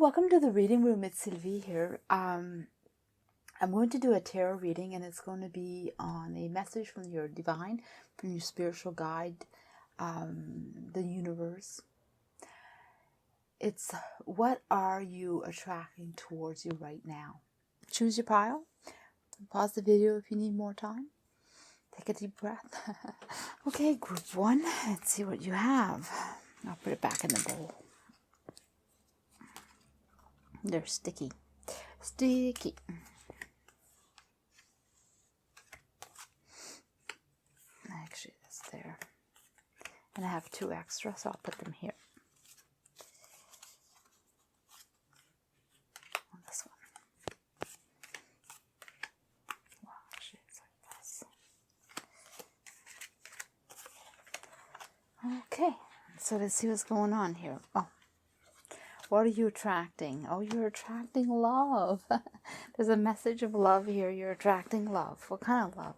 Welcome to the reading room. It's Sylvie here. I'm going to do a tarot reading, and it's going to be on a message from your divine, from your spiritual guide, the universe. It's what are you attracting towards you right now? Choose your pile. Pause the video if you need more time. Take a deep breath. Okay, group one. Let's see what you have. I'll put it back in the bowl. They're sticky. Sticky. Actually, that's there. And I have two extra, so I'll put them here. On this one. Well, actually, it's like this. Okay, so let's see what's going on here. Oh. What are you attracting? Oh, you're attracting love. There's a message of love here. You're attracting love. What kind of love?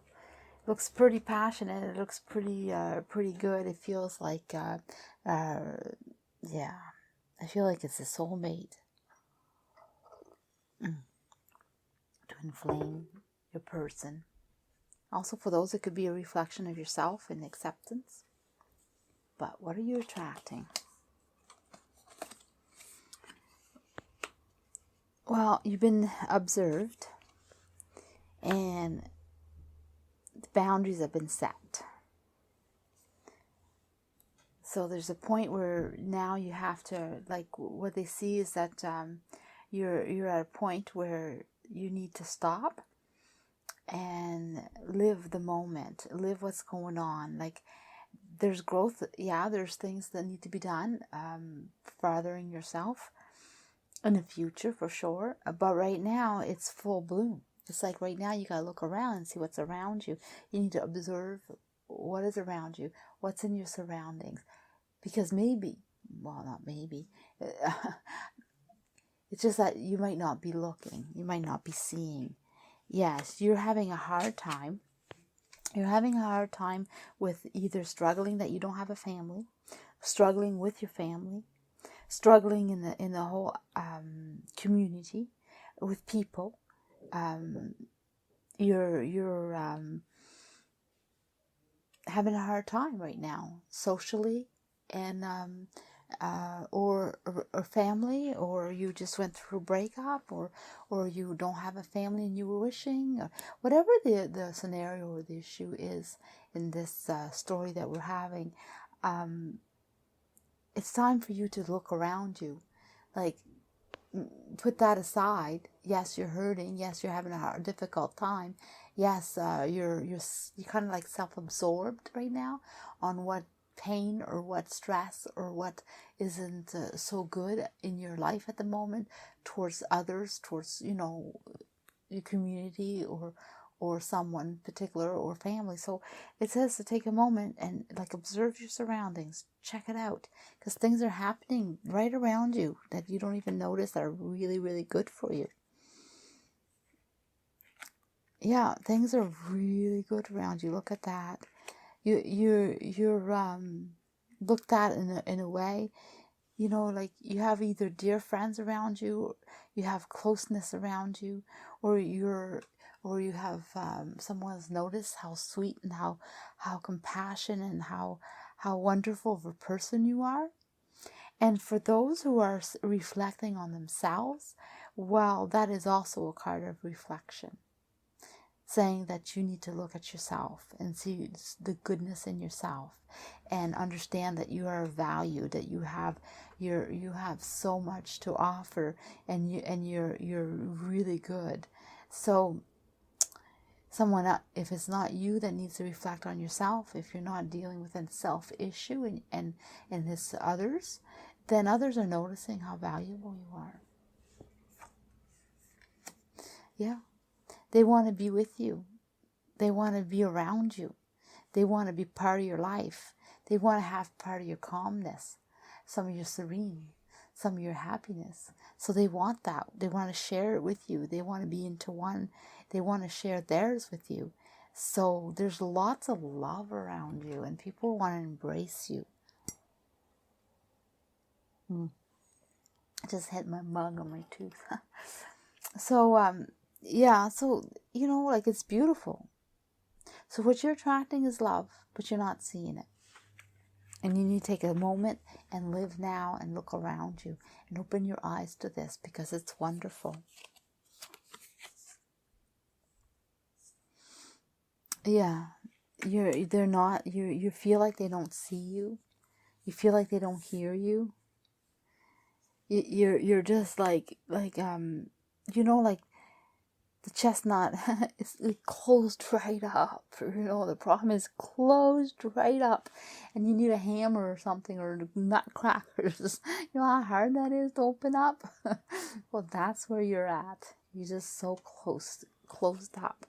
It looks pretty passionate. It looks pretty good. It feels like, yeah, I feel like it's a soulmate. To inflame your person. Also, for those, it could be a reflection of yourself and acceptance. But what are you attracting? Well, you've been observed, and the boundaries have been set. So there's a point where now you have to, like, what they see is that you're at a point where you need to stop and live the moment, live what's going on. Like, there's growth, yeah, there's things that need to be done, furthering yourself in the future for sure, but right now it's full bloom. It's like right now you gotta look around and see what's around you. You need to observe what is around you, what's in your surroundings, because maybe, well, not maybe, it's just that you might not be looking, you might not be seeing. Yes, you're having a hard time. You're having a hard time with either struggling that you don't have a family, struggling with your family, struggling in the whole community with people. You're having a hard time right now socially, and or family, or you just went through a breakup, or you don't have a family and you were wishing, or whatever the scenario or the issue is in this story that we're having. It's time for you to look around you. Like, put that aside. Yes, you're hurting. Yes, you're having a difficult time. Yes, you're kind of like self-absorbed right now on what pain or what stress or what isn't so good in your life at the moment towards others, towards, you know, your community or someone particular or family. So it says to take a moment and like observe your surroundings, check it out, because things are happening right around you that you don't even notice that are really, really good for you. Yeah, things are really good around you. Look at that. You're looked at in a way, you know, like you have either dear friends around you, you have closeness around you, or you have someone's noticed how sweet and how compassionate and how wonderful of a person you are. And for those who are reflecting on themselves, well, that is also a card of reflection, saying that you need to look at yourself and see the goodness in yourself and understand that you are valued, that you have so much to offer, and you're really good. So someone, if it's not you that needs to reflect on yourself, if you're not dealing with a self issue and it's others, then others are noticing how valuable you are. Yeah. They want to be with you. They want to be around you. They want to be part of your life. They want to have part of your calmness, some of your serene, some of your happiness. So they want that. They want to share it with you. They want to be into one. They want to share theirs with you. So there's lots of love around you, and people want to embrace you. I just hit my mug on my tooth. So, yeah, so, you know, like, it's beautiful. So what you're attracting is love, but you're not seeing it. And you need to take a moment and live now and look around you and open your eyes to this, because it's wonderful. Yeah, you feel like they don't see you. You feel like they don't hear you. You're just like you know, like the chestnut it closed right up. You know, the problem is closed right up, and you need a hammer or something, or nutcrackers. You know how hard that is to open up? Well, that's where you're at. You're just so closed up.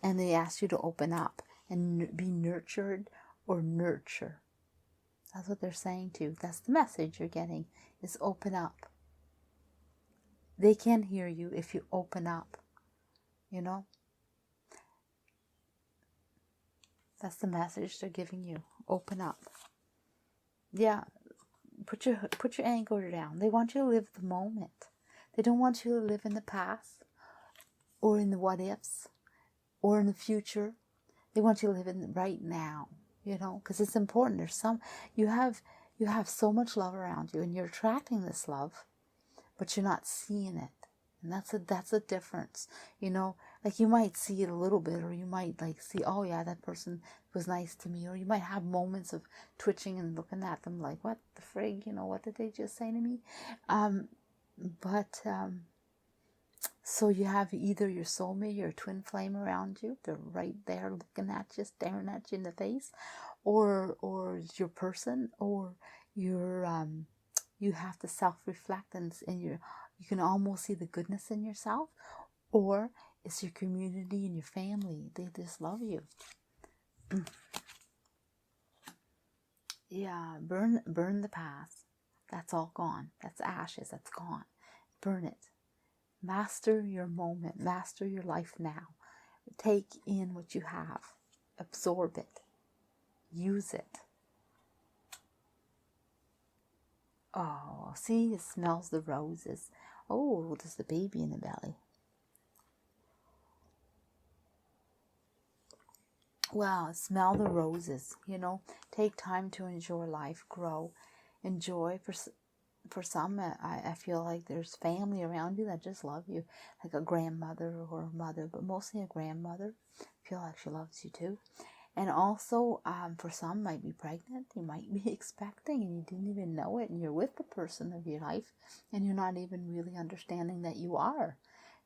And they ask you to open up and be nurtured or nurture. That's what they're saying to you. That's the message you're getting, is open up. They can hear you if you open up, you know. That's the message they're giving you. Open up. Yeah, put your anger down. They want you to live the moment. They don't want you to live in the past or in the what ifs or in the future. They want you to live in right now, you know, because it's important. You have so much love around you, and you're attracting this love, but you're not seeing it. And that's a difference, you know. Like, you might see it a little bit, or you might like see, oh yeah, that person was nice to me, or you might have moments of twitching and looking at them like, what the frig, you know, what did they just say to me? So you have either your soulmate, your twin flame around you. They're right there looking at you, staring at you in the face, or your person, or you have to self-reflect, and you can almost see the goodness in yourself, or it's your community and your family. They just love you. Yeah, burn the past. That's all gone. That's ashes. That's gone. Burn it. Master your moment. Master your life now. Take in what you have. Absorb it. Use it. Oh, see, it smells the roses. Oh, there's the baby in the belly. Well, smell the roses, you know. Take time to enjoy life, grow, enjoy. For some, I feel like there's family around you that just love you, like a grandmother or a mother, but mostly a grandmother. I feel like she loves you too. And also, for some, might be pregnant, you might be expecting, and you didn't even know it, and you're with the person of your life, and you're not even really understanding that you are,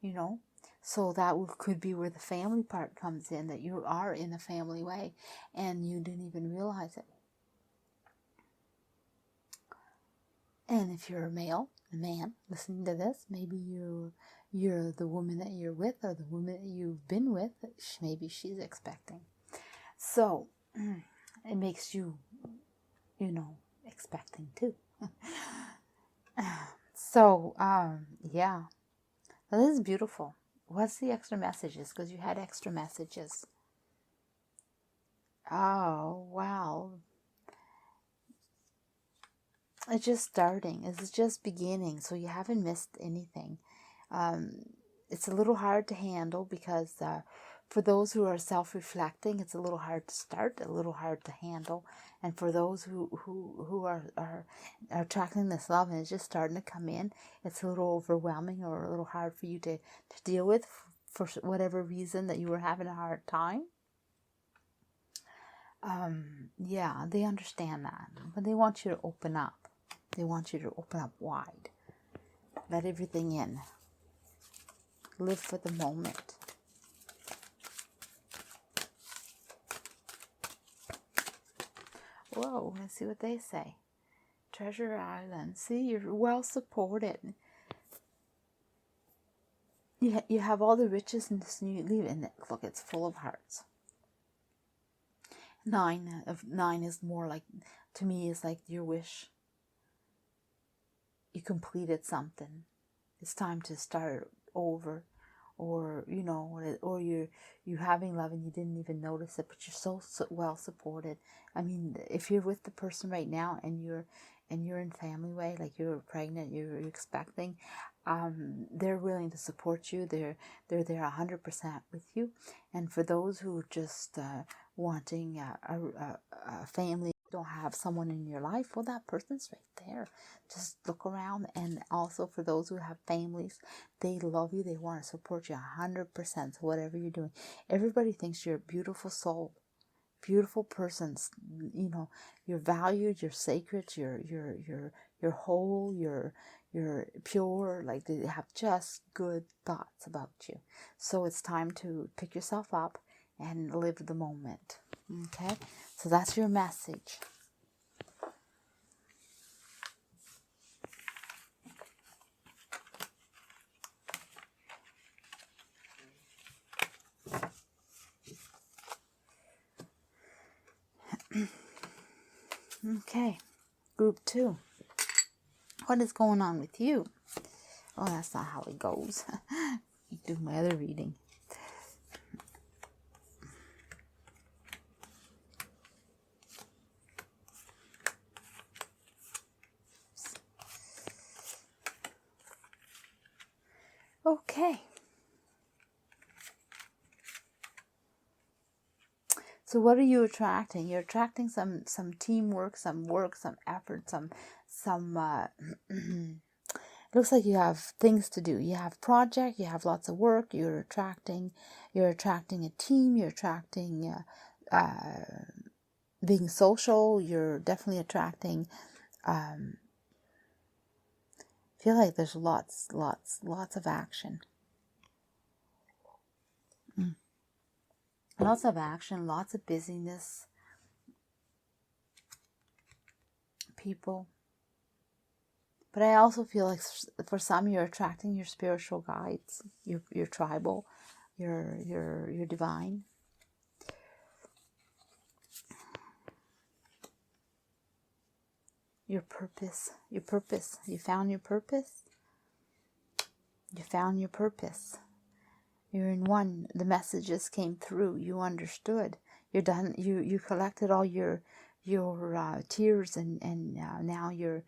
you know. So that could be where the family part comes in, that you are in a family way, and you didn't even realize it. And if you're a man, listening to this, maybe you're the woman that you're with, or the woman that you've been with, maybe she's expecting. So it makes you, you know, expecting too. So, yeah, well, this is beautiful. What's the extra messages? Because you had extra messages. Oh, wow. It's just starting. It's just beginning. So you haven't missed anything. It's a little hard to handle because for those who are self-reflecting, it's a little hard to start, a little hard to handle. And for those who are attracting this love and it's just starting to come in, it's a little overwhelming or a little hard for you to deal with for whatever reason that you were having a hard time. Yeah, they understand that, but they want you to open up. They want you to open up wide. Let everything in. Live for the moment. Whoa, let's see what they say. Treasure Island. See, you're well supported. You have all the riches in this new leave, and look, it's full of hearts. 9 is more like, to me, is like your wish. You completed something. It's time to start over, or you know, or you having love and you didn't even notice it, but you're so well supported. I mean, if you're with the person right now and you're in family way, like you're pregnant, you're expecting, they're willing to support you. They're there 100% with you. And for those who are just wanting a family, don't have someone in your life, well, that person's right there. Just look around. And also for those who have families, they love you. They want to support you 100%. So whatever you're doing, everybody thinks you're a beautiful soul, beautiful persons. You know, you're valued, you're sacred, you're whole, you're pure. Like, they have just good thoughts about you. So it's time to pick yourself up and live the moment. Okay, so that's your message. Okay, group 2. What is going on with you? Oh, that's not how it goes. Do my other reading. Okay. So what are you attracting? You're attracting some teamwork, some work, some effort, some it looks like you have things to do. You have project, you have lots of work. You're attracting a team. You're attracting being social. You're definitely attracting. Feel like there's lots of action. Lots of action, lots of busyness. People. But I also feel like for some you're attracting your spiritual guides, your tribal, your divine. Your purpose. You found your purpose. You're in one. The messages came through. You understood. You're done. You collected all your tears and now you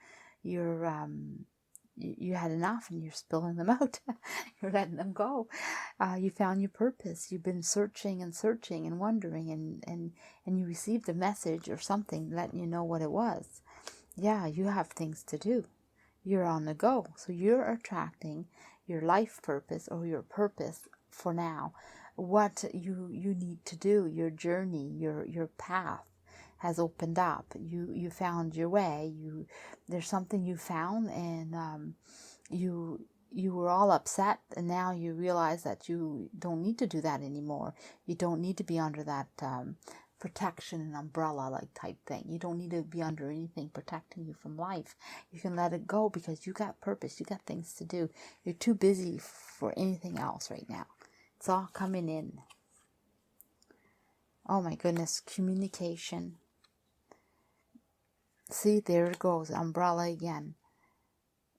had enough and you're spilling them out. You're letting them go. You found your purpose. You've been searching and wondering and you received a message or something letting you know what it was. Yeah, you have things to do. You're on the go. So you're attracting your life purpose or your purpose for now. What you need to do, your journey, your path has opened up. You found your way. There's something you found and you were all upset and now you realize that you don't need to do that anymore. You don't need to be under that protection and umbrella like type thing. You don't need to be under anything protecting you from life. You can let it go because you got purpose. You got things to do. You're too busy for anything else right now. It's all coming in. Oh my goodness, communication. See, there it goes, umbrella again.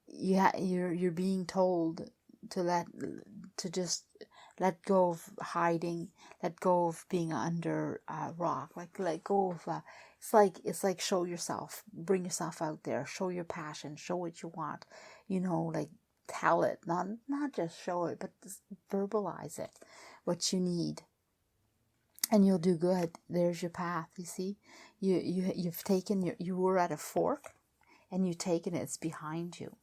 You're being told to just let go of hiding, let go of being under a rock, like let go of. It's like show yourself, bring yourself out there, show your passion, show what you want, like tell it, not just show it, but just verbalize it, what you need, and you'll do good. There's your path. You see, you've taken you were at a fork, and you've taken it. It's behind you.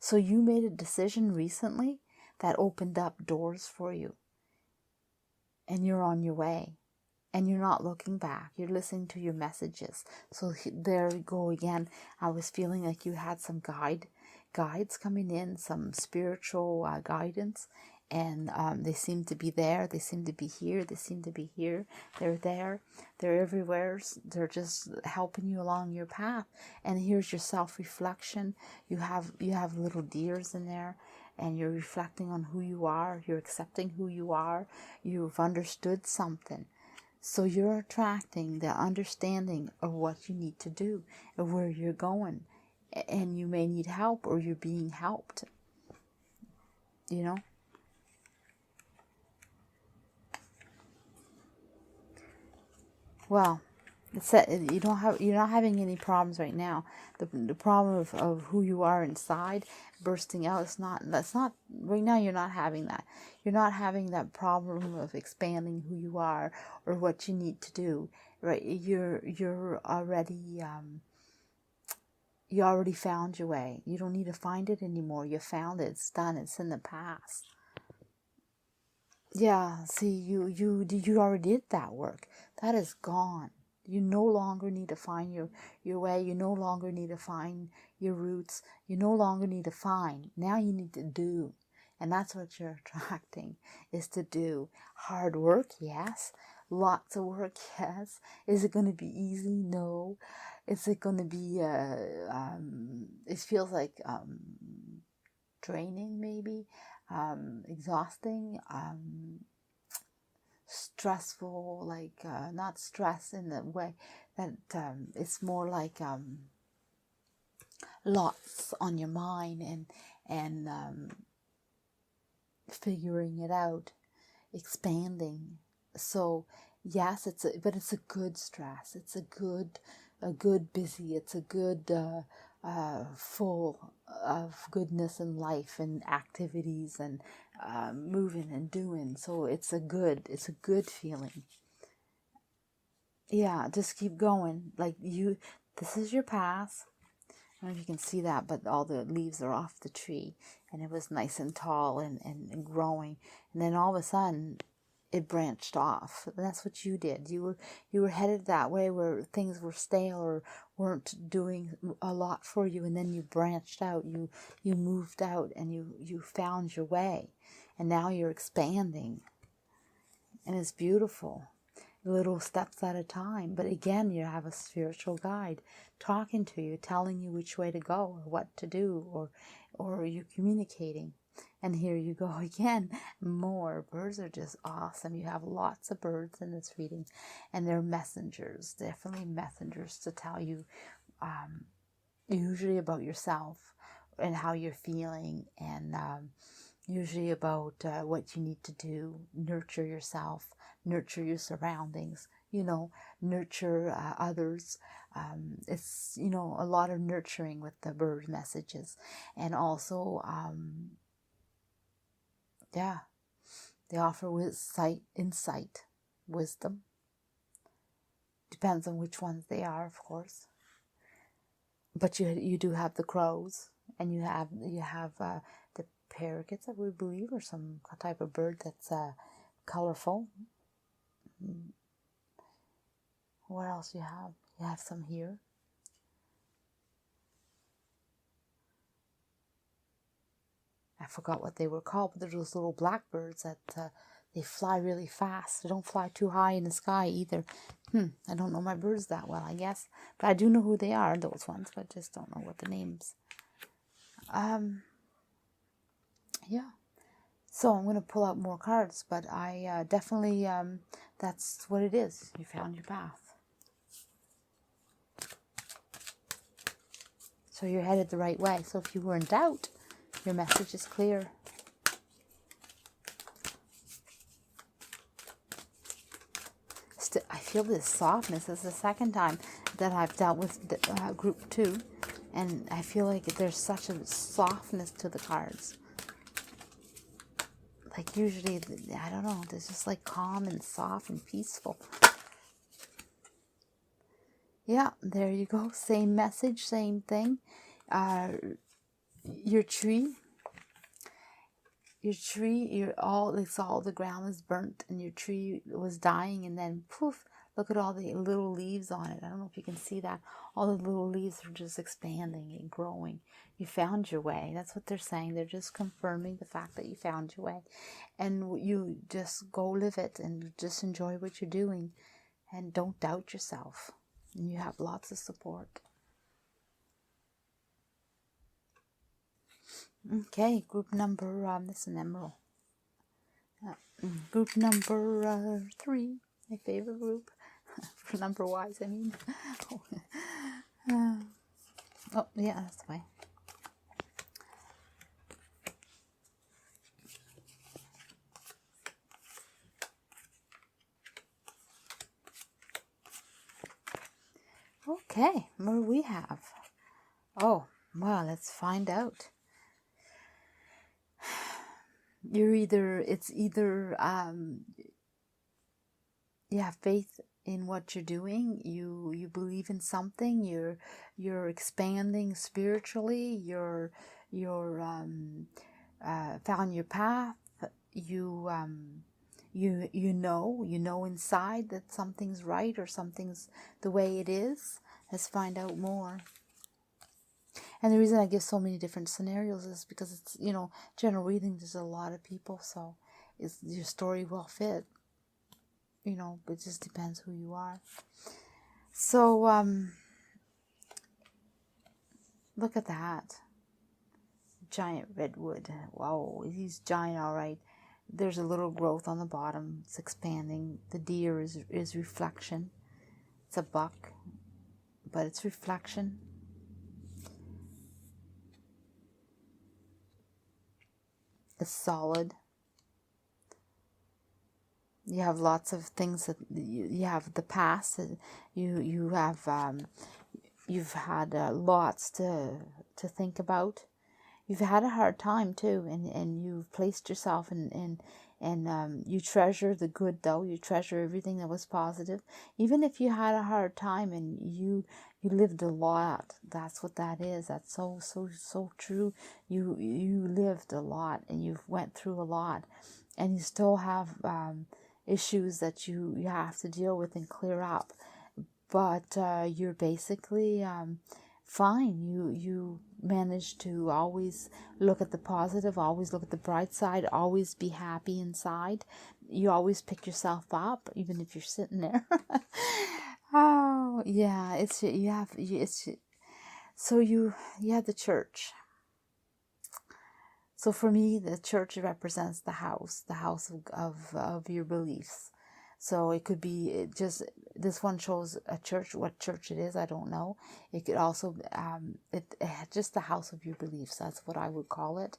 So you made a decision recently that opened up doors for you. And you're on your way. And you're not looking back. You're listening to your messages. So there we go again. I was feeling like you had some guides coming in, some spiritual guidance. And they seem to be there. They seem to be here. They seem to be here. They're there. They're everywhere. They're just helping you along your path. And here's your self-reflection. You have little deers in there. And you're reflecting on who you are. You're accepting who you are. You've understood something. So you're attracting the understanding of what you need to do and where you're going. And you may need help or you're being helped. Well, you're not having any problems right now. The problem of who you are inside bursting out, that's not right now. You're not having that. You're not having that problem of expanding who you are or what you need to do. Right? You're already you already found your way. You don't need to find it anymore. You found it. It's done. It's in the past. Yeah, see, you already did that work. That is gone. You no longer need to find your way. You no longer need to find your roots. You no longer need to find. Now you need to do. And that's what you're attracting, is to do. Hard work, yes. Lots of work, yes. Is it going to be easy? No. Is it going to be, it feels like draining maybe, exhausting, stressful, like not stress in the way that it's more like lots on your mind and figuring it out, expanding. So yes, but it's a good stress. It's a good busy. It's a good full of goodness in life and activities and moving and doing. So it's a good feeling. Yeah, just keep going. Like this is your path. I don't know if you can see that, but all the leaves are off the tree, and it was nice and tall and growing. And then all of a sudden, it branched off. And that's what you did. You were headed that way where things were stale or weren't doing a lot for you, and then you branched out. You moved out, and you found your way, and now you're expanding, and it's beautiful. Little steps at a time. But again, you have a spiritual guide talking to you, telling you which way to go or what to do, or you're communicating. And here you go again. More birds are just awesome. You have lots of birds in this reading, and they're messengers, definitely messengers to tell you usually about yourself and how you're feeling, and usually about what you need to do. Nurture yourself, nurture your surroundings, nurture others. It's, a lot of nurturing with the bird messages. And also, they offer insight, wisdom. Depends on which ones they are, of course. But you do have the crows, and you have the parakeets, I would believe, or some type of bird that's colorful. What else you have? You have some here. I forgot what they were called, but they're those little blackbirds that they fly really fast. They don't fly too high in the sky either. I don't know my birds that well, I guess. But I do know who they are, those ones, but just don't know what the names. Yeah. So I'm going to pull out more cards, but I definitely, that's what it is. You found your path. So you're headed the right way. So if you were in doubt, your message is clear. I feel this softness. This is the second time that I've dealt with group 2. And I feel like there's such a softness to the cards. Like usually, I don't know, there's just like calm and soft and peaceful. Yeah, there you go. Same message, same thing. Your tree, all the ground is burnt, and your tree was dying, and then poof, look at all the little leaves on it. I don't know if you can see that. All the little leaves are just expanding and growing. You found your way. That's what they're saying. They're just confirming the fact that you found your way. And you just go live it and just enjoy what you're doing. And don't doubt yourself. And you have lots of support. Okay, group number, this is an emerald. Group number 3, my favorite group. For number-wise, I mean. Oh, yeah, that's the way. Okay, what do we have? Oh, well, let's find out. It's either you have faith in what you're doing, you believe in something, you're expanding spiritually, you're found your path, you know inside that something's right or something's the way it is. Let's find out more. And the reason I give so many different scenarios is because it's, general reading, there's a lot of people, so your story will fit. It just depends who you are. So, look at that. Giant redwood. Wow, he's giant, all right. There's a little growth on the bottom. It's expanding. The deer is reflection. It's a buck, but it's reflection. It's solid. You have lots of things that you have the past. You have you've had lots to think about. You've had a hard time too, and you've placed yourself and you treasure the good though. You treasure everything that was positive, even if you had a hard time and you lived a lot. That's what that is. That's so true. You lived a lot and you've went through a lot, and you still have issues that you have to deal with and clear up. But you're basically fine. You manage to always look at the positive, always look at the bright side, always be happy inside. You always pick yourself up, even if you're sitting there. Oh yeah, so you have the church. So for me, the church represents the house of your beliefs. So it could be just, this one shows a church. What church it is, I don't know. It could also, just the house of your beliefs. That's what I would call it.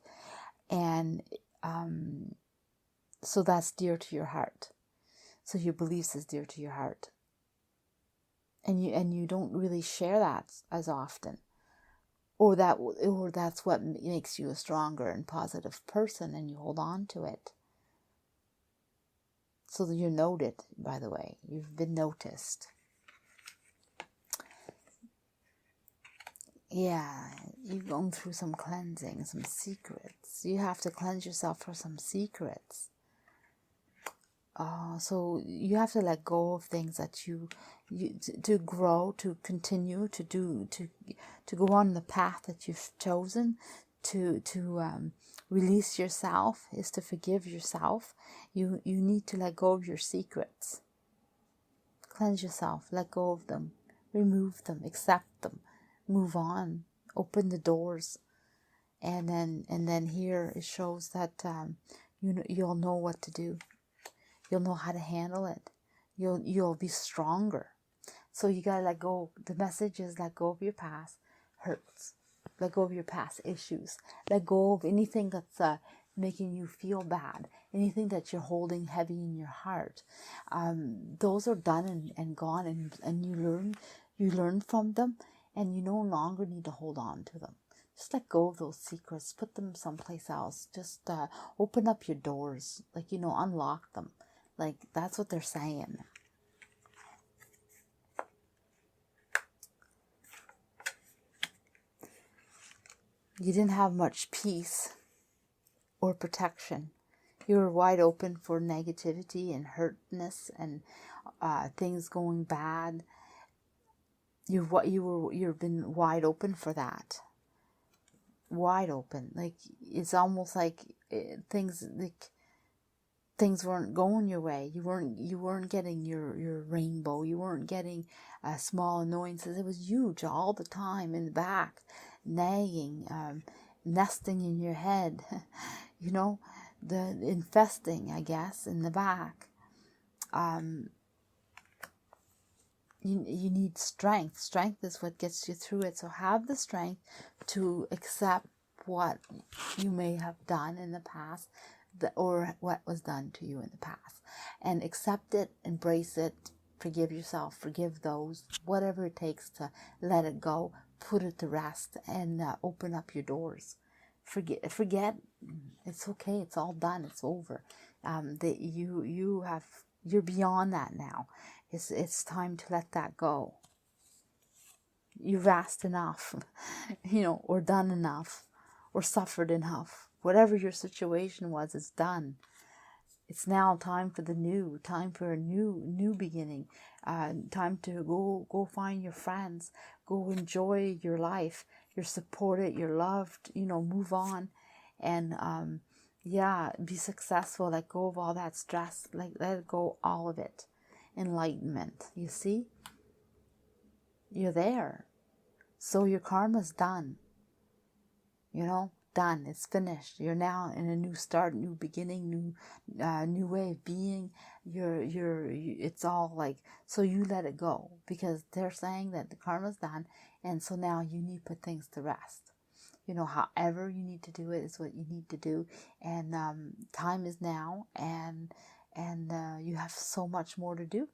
And so that's dear to your heart. So your beliefs is dear to your heart. And you don't really share that as often. Or that's what makes you a stronger and positive person, and you hold on to it. So that you're noted, by the way. You've been noticed. Yeah, you're going through some cleansing, some secrets. You have to cleanse yourself for some secrets. So you have to let go of things that you to grow, to continue to do, to go on the path that you've chosen, to release yourself, is to forgive yourself. You need to let go of your secrets. Cleanse yourself, let go of them, remove them, accept them, move on, open the doors, and then here it shows that you'll know what to do. You'll know how to handle it. You'll be stronger. So you gotta let go. The message is let go of your past hurts. Let go of your past issues. Let go of anything that's making you feel bad. Anything that you're holding heavy in your heart. Those are done and gone, and you learn from them, and you no longer need to hold on to them. Just let go of those secrets. Put them someplace else. Just open up your doors. Unlock them. That's what they're saying. You didn't have much peace or protection. You were wide open for negativity and hurtness and things going bad. You've been wide open for that. Wide open. It's almost like things weren't going your way. You weren't getting your rainbow. You weren't getting small annoyances. It was huge all the time in the back, nagging, nesting in your head. The infesting, I guess, in the back. You need strength. Strength is what gets you through it. So have the strength to accept what you may have done in the past, or what was done to you in the past, and accept it, embrace it, Forgive yourself, forgive those, whatever it takes to let it go, put it to rest, and open up your doors. Forget. It's okay. It's all done. It's over. That you're beyond that now. It's time to let that go. You've asked enough, or done enough, or suffered enough. Whatever your situation was, it's done. It's now time for the new, time for a new beginning. Time to go find your friends, go enjoy your life. You're supported, you're loved. Move on, and be successful. Let go of all that stress. Let go all of it. Enlightenment. You see, you're there. So your karma's done. Done. It's finished. You're now in a new start, new beginning, new way of being. It's all like, so you let it go, because they're saying that the karma's done, and so now you need to put things to rest. However you need to do it is what you need to do, and time is now, and you have so much more to do.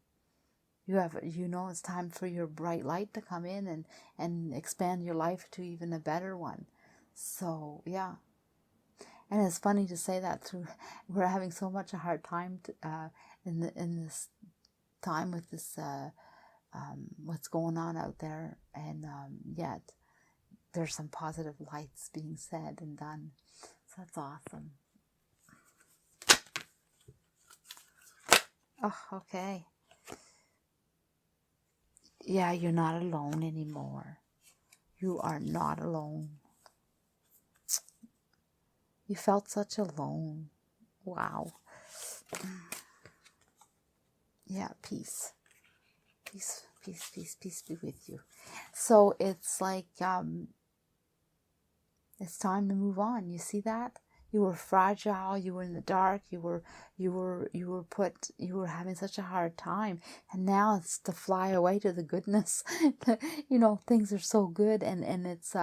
You have, it's time for your bright light to come in and expand your life to even a better one. So, yeah. And it's funny to say that we're having so much a hard time in this time with this, what's going on out there. And yet there's some positive lights being said and done. So that's awesome. Oh, okay. Yeah, you're not alone anymore. You are not alone. You felt such alone. Wow. Yeah, peace. Peace, peace, peace, peace be with you. So it's like, it's time to move on. You see that? You were fragile, you were in the dark, you were having such a hard time, and now it's to fly away to the goodness. Things are so good, and it's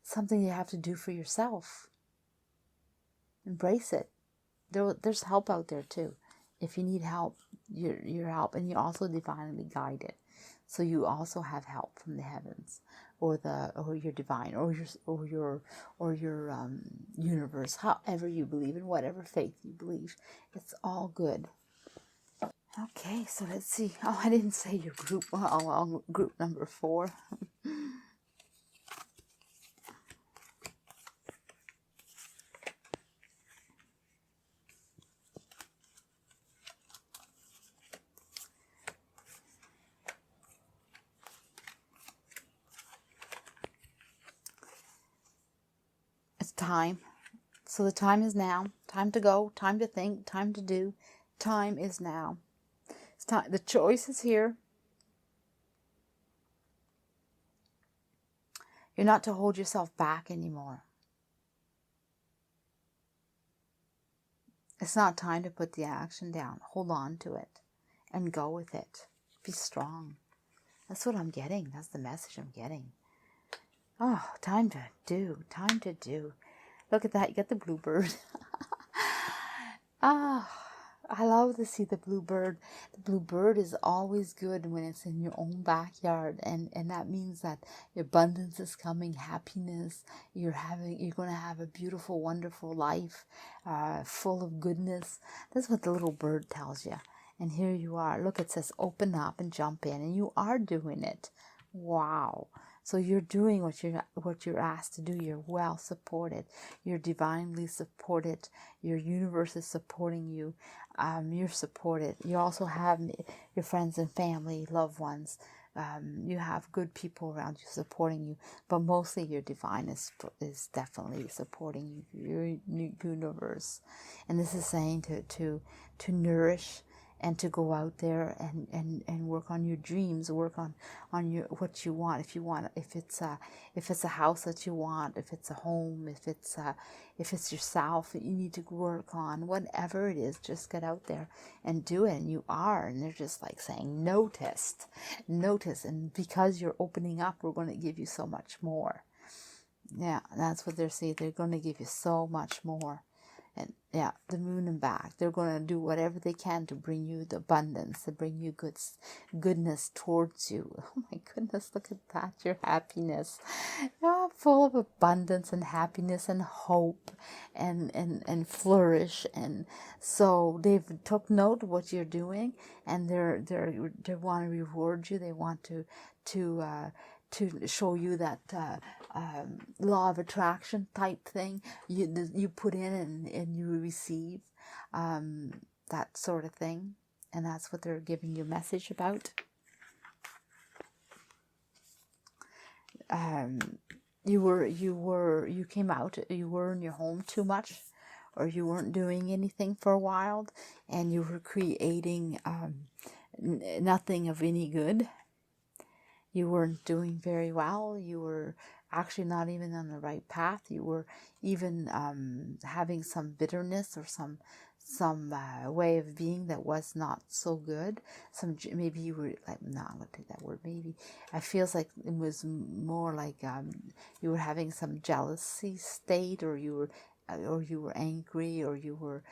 something you have to do for yourself. Embrace it. There's help out there too. If you need help, you're help, and you're also divinely guided. So you also have help from the heavens, or your divine, or your universe, however you believe, in whatever faith you believe. It's all good. Okay, so let's see. Oh, I didn't say your group. Well, group number 4. It's time. So the time is now. Time to go. Time to think. Time to do. Time is now. It's time. The choice is here. You're not to hold yourself back anymore. It's not time to put the action down. Hold on to it and go with it. Be strong. That's what I'm getting. That's the message I'm getting. Oh, time to do. Time to do. Look at that. You got the bluebird. I love to see the bluebird. The bluebird is always good when it's in your own backyard, and that means that abundance is coming, happiness. You're going to have a beautiful, wonderful life, full of goodness. That's what the little bird tells you. And here you are. Look, it says open up and jump in, and you are doing it. Wow. So you're doing what you're asked to do. You're well supported. You're divinely supported. Your universe is supporting you. You're supported. You also have your friends and family, loved ones. You have good people around you supporting you. But mostly your divine is definitely supporting you, your universe. And this is saying to nourish, and to go out there and work on your dreams, work on your what you want. If it's a house that you want, if it's a home, if it's yourself that you need to work on, whatever it is, just get out there and do it. And you are, and they're just like saying, notice, and because you're opening up, we're going to give you so much more. Yeah, that's what they're saying. They're going to give you so much more. And yeah, the moon and back. They're going to do whatever they can to bring you the abundance, to bring you goodness towards you. Oh my goodness, look at that, your happiness. You're full of abundance and happiness and hope and flourish. And so they've took note of what you're doing, and they want to reward you. They want to show you that law of attraction type thing. You put in and you receive, that sort of thing. And that's what they're giving you a message about. You came out, you were in your home too much, or you weren't doing anything for a while, and you were creating nothing of any good. You weren't doing very well. You were actually not even on the right path. You were even having some bitterness or some way of being that was not so good. Maybe you were like, no, I'm gonna take that word. Maybe I feels like it was more like you were having some jealousy state, or you were angry, or you were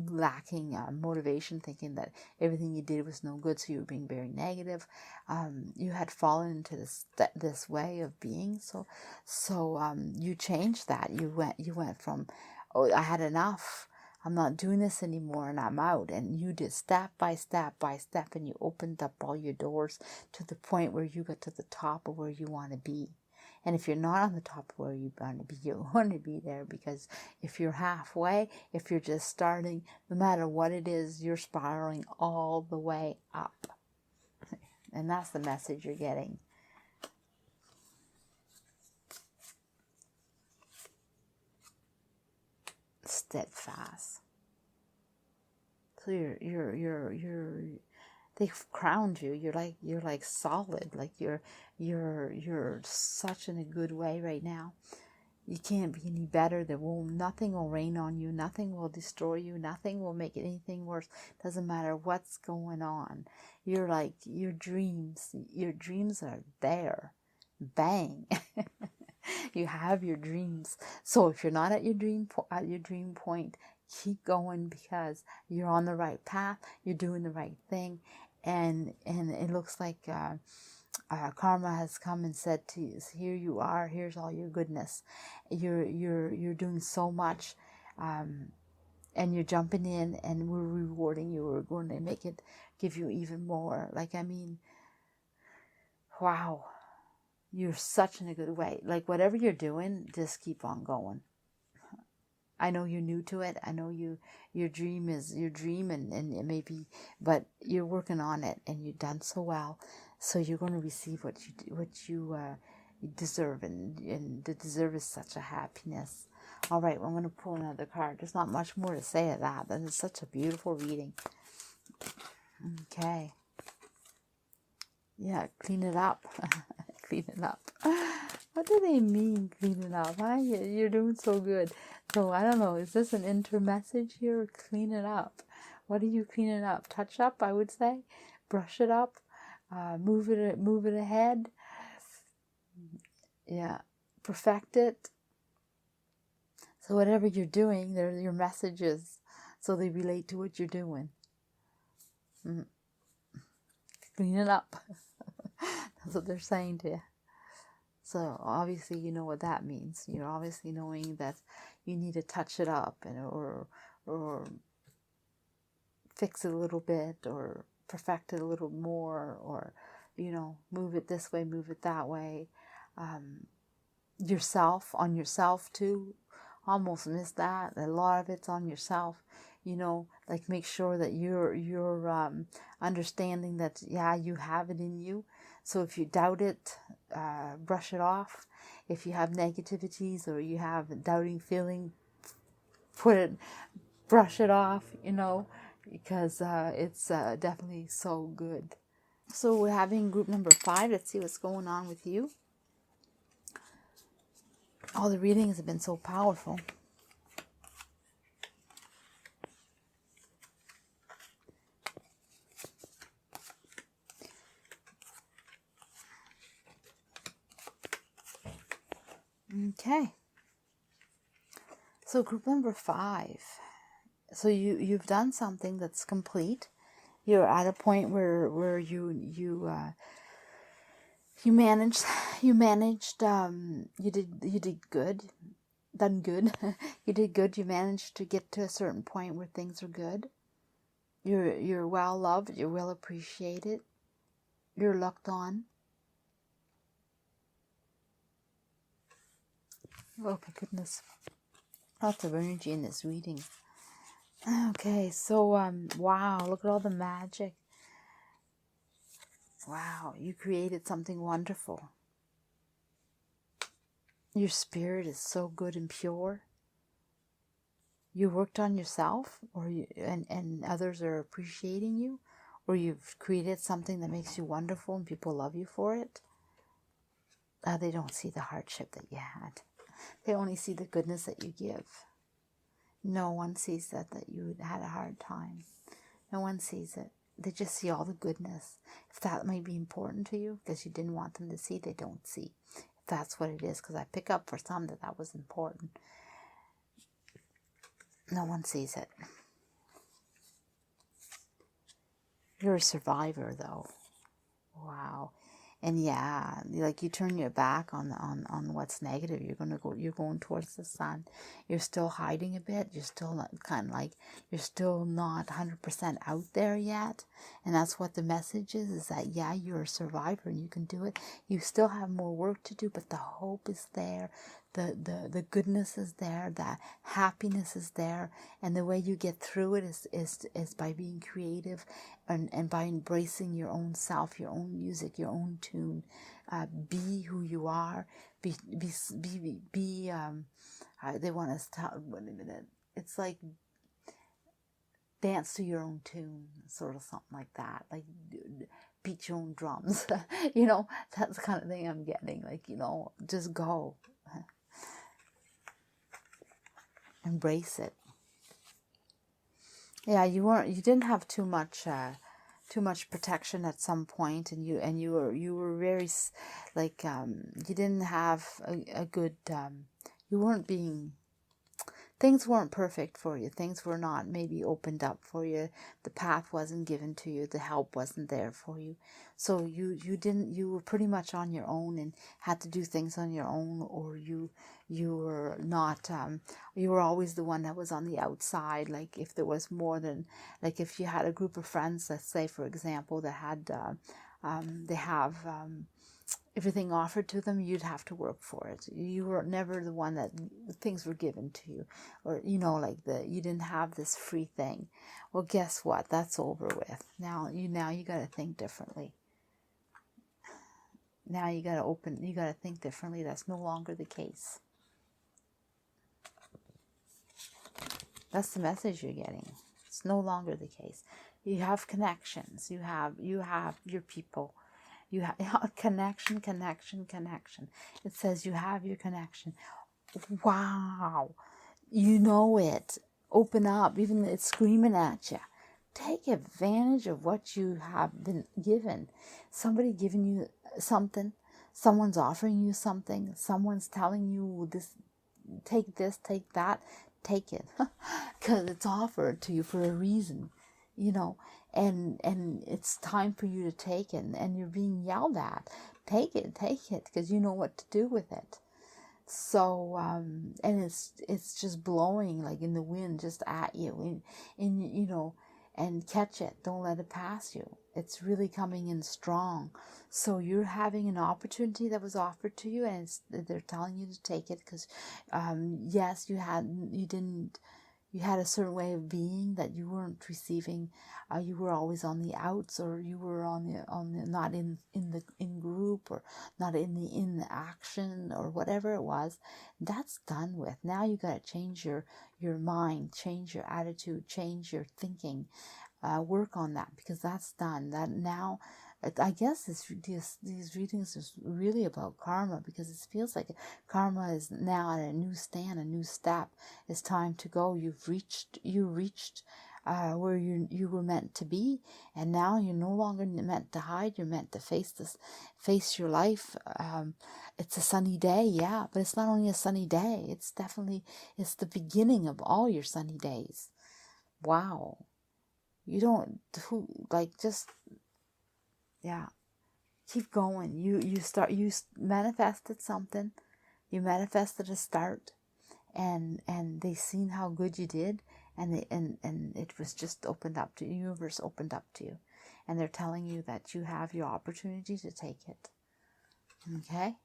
lacking motivation, thinking that everything you did was no good, so you were being very negative. You had fallen into this way of being, so you changed that. You went from, oh, I had enough, I'm not doing this anymore, and I'm out. And you did step by step by step, and you opened up all your doors to the point where you got to the top of where you want to be. And if you're not on the top of where you want to be, you want to be there, because if you're halfway, if you're just starting, no matter what it is, you're spiraling all the way up. And that's the message you're getting. Steadfast. So they've crowned you. You're like solid. Like you're such in a good way right now. You can't be any better. Nothing will rain on you. Nothing will destroy you. Nothing will make anything worse. Doesn't matter what's going on. You're like your dreams. Your dreams are there. Bang. You have your dreams. So if you're not at your dream point, keep going, because you're on the right path. You're doing the right thing, and it looks like karma has come and said to you, here you are. Here's all your goodness. You're doing so much, and you're jumping in, and we're rewarding you. We're going to give you even more. Wow. You're such in a good way. Like whatever you're doing, just keep on going. I know you're new to it. I know your dream is your dream, and it may be, but you're working on it, and you've done so well. So you're going to receive what you deserve, and the deserve is such a happiness. All right, well, I'm going to pull another card. There's not much more to say of that. That is such a beautiful reading. Okay. Yeah, clean it up. Clean it up. What do they mean, clean it up? You're doing so good. So I don't know. Is this an inter-message here? Clean it up. What are you cleaning up? Touch up, I would say. Brush it up. Move it ahead. Yeah. Perfect it. So whatever you're doing, they're your messages. So they relate to what you're doing. Clean it up. That's what they're saying to you. So obviously you know what that means. You're obviously knowing that you need to touch it up, or fix it a little bit, or perfect it a little more, or move it this way, move it that way. On yourself too. Almost missed that. A lot of it's on yourself. Like make sure that you're understanding that you have it in you. So if you doubt it, brush it off. If you have negativities, or you have a doubting feeling, brush it off, because it's definitely so good. So we're having group number 5. Let's see what's going on with you. All the readings have been so powerful. Okay. So group number 5. So you've done something that's complete. You're at a point where you managed you did good, done good. You did good. You managed to get to a certain point where things are good. You're well loved. You're well appreciated. You're looked on. Oh my goodness, lots of energy in this reading. Okay, so wow, look at all the magic. Wow, you created something wonderful. Your spirit is so good and pure. You worked on yourself, or and others are appreciating you, or you've created something that makes you wonderful and people love you for it. They don't see the hardship that you had. They only see the goodness that you give. No one sees that you had a hard time. No one sees it. They just see all the goodness. If that might be important to you, because you didn't want them to see, they don't see. If that's what it is, because I pick up for some that was important. No one sees it. You're a survivor, though. Wow. And yeah, like you turn your back on what's negative. You're going towards the sun. You're still hiding a bit. You're still not, kind of like, you're still not 100% out there yet. And that's what the message is that, yeah, you're a survivor and you can do it. You still have more work to do, but the hope is there. The goodness is there, the happiness is there, and the way you get through it is by being creative and by embracing your own self, your own music, your own tune. Be who you are. They want us to, wait a minute, it's like dance to your own tune, sort of something like that, like beat your own drums. That's the kind of thing I'm getting, like, just go. Embrace it. Yeah, you didn't have too much protection at some point, and you were very, like, you didn't have a good, you weren't being, things weren't perfect for you. Things were not maybe opened up for you. The path wasn't given to you. The help wasn't there for you. So you were pretty much on your own and had to do things on your own, or you were not, you were always the one that was on the outside. Like if there was more than, like if you had a group of friends, let's say, for example, that had, they have, everything offered to them, you'd have to work for it. You were never the one that things were given to you, or like you didn't have this free thing. Well, guess what? That's over with. Now you got to think differently. Now you got to think differently. That's no longer the case. That's the message you're getting. It's no longer the case. You have connections. You have your people. You have connection. It says you have your connection. Wow. You know it. Open up. Even it's screaming at you. Take advantage of what you have been given. Somebody giving you something. Someone's offering you something. Someone's telling you this, take that. Take it. Because it's offered to you for a reason. And it's time for you to take it, and you're being yelled at. Take it, because you know what to do with it. So, and it's just blowing like in the wind, just at you, and catch it. Don't let it pass you. It's really coming in strong. So you're having an opportunity that was offered to you, and they're telling you to take it because, yes, you had a certain way of being that you weren't receiving. You were always on the outs, or you were on the not in group, or not in the action, or whatever it was. That's done with. Now you got to change your mind, change your attitude, change your thinking, work on that, because that's done. That now, I guess these readings is really about karma, because it feels like karma is now at a new stand, a new step. It's time to go. You reached where you were meant to be, and now you're no longer meant to hide. You're meant to face your life. It's a sunny day, yeah, but it's not only a sunny day. It's the beginning of all your sunny days. Wow, you don't yeah. Keep going. You manifested something. You manifested a start, and they seen how good you did, and it was just opened up to you. The universe opened up to you, and they're telling you that you have your opportunity to take it. Okay?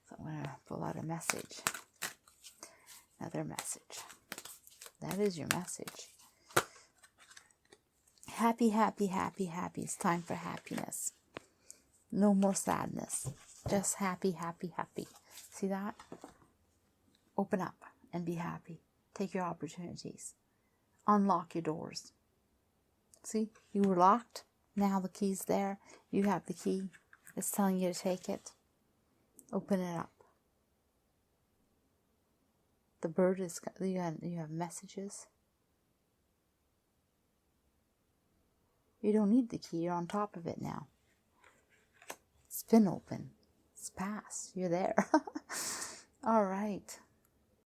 So I'm gonna pull out a message. Another message. That is your message. Happy, happy, happy, happy. It's time for happiness. No more sadness. Just happy, happy, happy. See that? Open up and be happy. Take your opportunities. Unlock your doors. See? You were locked. Now the key's there. You have the key. It's telling you to take it. Open it up. The bird is... You have messages. You don't need the key. You're on top of it now. It's been open. It's past. You're there. All right.